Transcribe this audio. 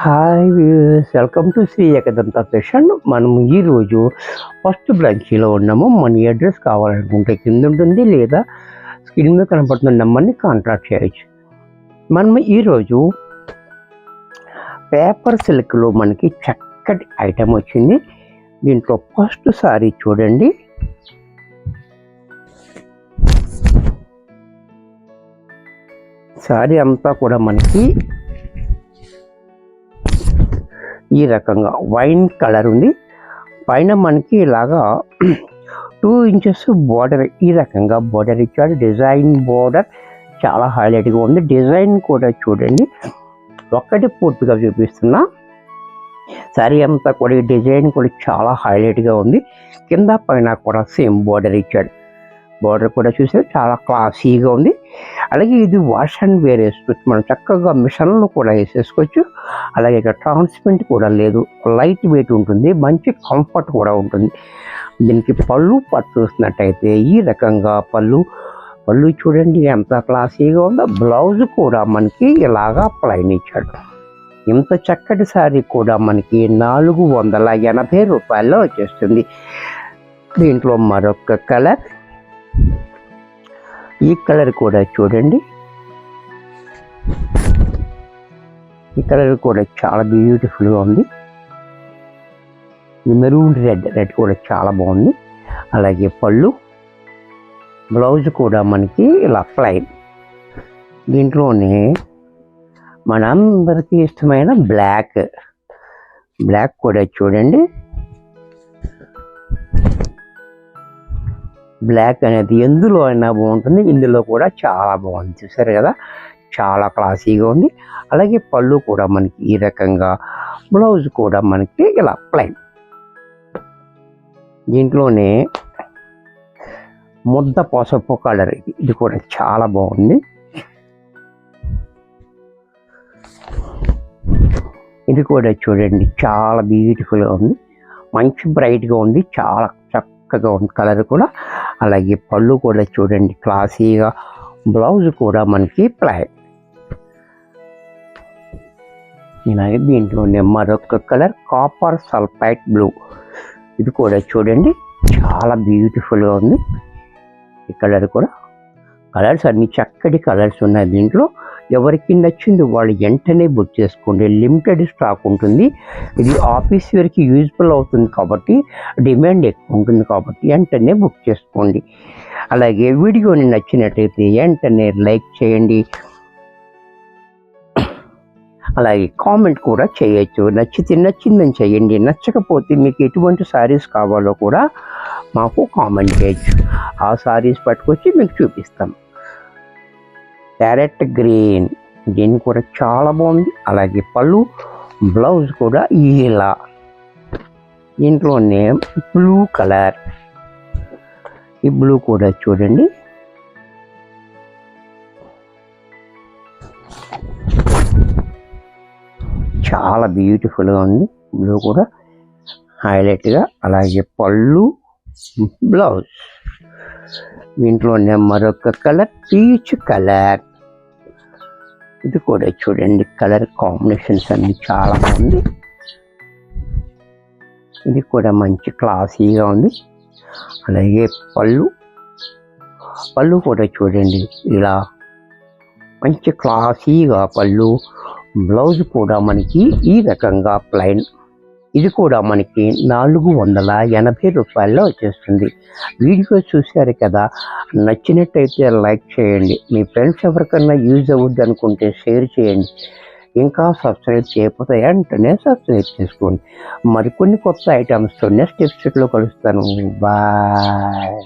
Hi viewers, welcome to Sri Ekadanta fashion. మనం ఈరోజు first బ్రాంచీలో ఉన్నాము. మన అడ్రస్ కావాలనుకుంటే కింద ఉంటుంది, లేదా స్క్రీన్ మీద కనపడుతున్న నెంబర్ని కాంటాక్ట్ చేయొచ్చు. మనం ఈరోజు పేపర్ సిల్క్లో మనకి చక్కటి ఐటమ్ వచ్చింది. దీంట్లో ఫస్ట్ సారీ చూడండి. సారీ అంతా కూడా మనకి ఈ రకంగా వైన్ కలర్ ఉంది. పైన మనకి ఇలాగా 2 ఇంచెస్ బార్డర్, ఈ రకంగా బార్డర్ ఇచ్చాడు. డిజైన్ బార్డర్ చాలా హైలైట్గా ఉంది. డిజైన్ కూడా చూడండి, ఒక్కటి పూర్తిగా చూపిస్తున్నా. సారీ అంతా కూడా ఈ డిజైన్ కూడా చాలా హైలైట్గా ఉంది. కింద పైన కూడా సేమ్ బార్డర్ ఇచ్చాడు. బార్డర్ కూడా చూస్తే చాలా క్లాసీగా ఉంది. అలాగే ఇది వాష్ అండ్ వేర్ వేసుకోవచ్చు, మనం చక్కగా మిషన్లో కూడా వేసేసుకోవచ్చు. అలాగే ఇక్కడ ట్రాన్స్పరెంట్ కూడా లేదు, లైట్ వెయిట్ ఉంటుంది, మంచి కంఫర్ట్ కూడా ఉంటుంది. దీనికి పళ్ళు పట్టు చూసినట్టయితే ఈ రకంగా పళ్ళు చూడండి ఎంత క్లాసీగా ఉందో. బ్లౌజ్ కూడా మనకి ఇలాగా ప్లైన్ ఇచ్చాడు. ఇంత చక్కటి శారీ కూడా మనకి 480 రూపాయల్లో వచ్చేస్తుంది. దీంట్లో మరొక కలర్, ఈ కలర్ కూడా చూడండి. ఈ కలర్ కూడా చాలా బ్యూటిఫుల్గా ఉంది. ఈ మెరూన్ రెడ్ కూడా చాలా బాగుంది. అలాగే పళ్ళు, బ్లౌజ్ కూడా మనకి ఇలా ప్లైన్. దీంట్లోనే మనందరికీ ఇష్టమైన బ్లాక్ కూడా చూడండి. బ్లాక్ అనేది ఎందులో అయినా బాగుంటుంది, ఇందులో కూడా చాలా బాగుంది. చూసారు కదా, చాలా క్లాసీగా ఉంది. అలాగే పళ్ళు కూడా మనకి ఈ రకంగా, బ్లౌజ్ కూడా మనకి ఇలా ప్లైన్. దీంట్లోనే ముద్ద పసుపు కలర్, ఇది కూడా చాలా బాగుంది. ఇది కూడా చూడండి చాలా బ్యూటిఫుల్గా ఉంది, మంచి బ్రైట్గా ఉంది, చాలా చక్కగా ఉంది కలర్ కూడా. అలాగే పళ్ళు కూడా చూడండి క్లాసీగా, బ్లౌజ్ కూడా మనకి ప్లైన్. ఇలాగే దీంట్లోనే మరొక కలర్ కాపర్ సల్ఫైట్ బ్లూ, ఇది కూడా చూడండి చాలా బ్యూటిఫుల్గా ఉంది. ఈ కలర్ కూడా, కలర్స్ అన్ని చక్కటి కలర్స్ ఉన్నాయి దీంట్లో. ఎవరికి నచ్చింది వాళ్ళు వెంటనే బుక్ చేసుకోండి, లిమిటెడ్ స్టాక్ ఉంటుంది. ఇది ఆఫీస్ వేర్కి యూజ్ఫుల్ అవుతుంది కాబట్టి, డిమాండ్ ఎక్కువ ఉంటుంది కాబట్టి వెంటనే బుక్ చేసుకోండి. అలాగే వీడియోని నచ్చినట్టయితే వెంటనే లైక్ చేయండి, అలాగే కామెంట్ కూడా చేయొచ్చు. నచ్చితే నచ్చిందని చేయండి, నచ్చకపోతే మీకు ఎటువంటి శారీస్ కావాలో కూడా మాకు కామెంట్ చేయొచ్చు. ఆ శారీస్ పట్టుకొచ్చి మీకు చూపిస్తాం. ప్యారెట్ గ్రీన్, దీని కూడా చాలా బాగుంది. అలాగే పళ్ళు, బ్లౌజ్ కూడా ఇలా. దీంట్లోనే బ్లూ కలర్, ఈ బ్లూ కూడా చూడండి చాలా బ్యూటిఫుల్గా ఉంది. బ్లూ కూడా హైలైట్గా. అలాగే పళ్ళు, బ్లౌజ్. దీంట్లోనే మరొక కలర్ పీచ్ కలర్, ఇది కూడా చూడండి కలర్ కాంబినేషన్స్ అన్ని చాలా బాగుంది. ఇది కూడా మంచి క్లాసీగా ఉంది. అలాగే పళ్ళు కూడా చూడండి ఇలా మంచి క్లాసీగా పళ్ళు, బ్లౌజ్ కూడా మనకి ఈ రకంగా ప్లైన్. ఇది కూడా మనకి 480 రూపాయల్లో వచ్చేస్తుంది. వీడియో చూశారు కదా, నచ్చినట్టయితే లైక్ చేయండి. మీ ఫ్రెండ్స్ ఎవరికన్నా యూజ్ అవుద్ది అనుకుంటే షేర్ చేయండి. ఇంకా సబ్స్క్రైబ్ చేయకపోతే వెంటనే సబ్స్క్రైబ్ చేసుకోండి. మరికొన్ని కొత్త ఐటమ్స్తో నెక్స్ట్ ఎపిసోడ్లో కలుస్తాను. బాయ్.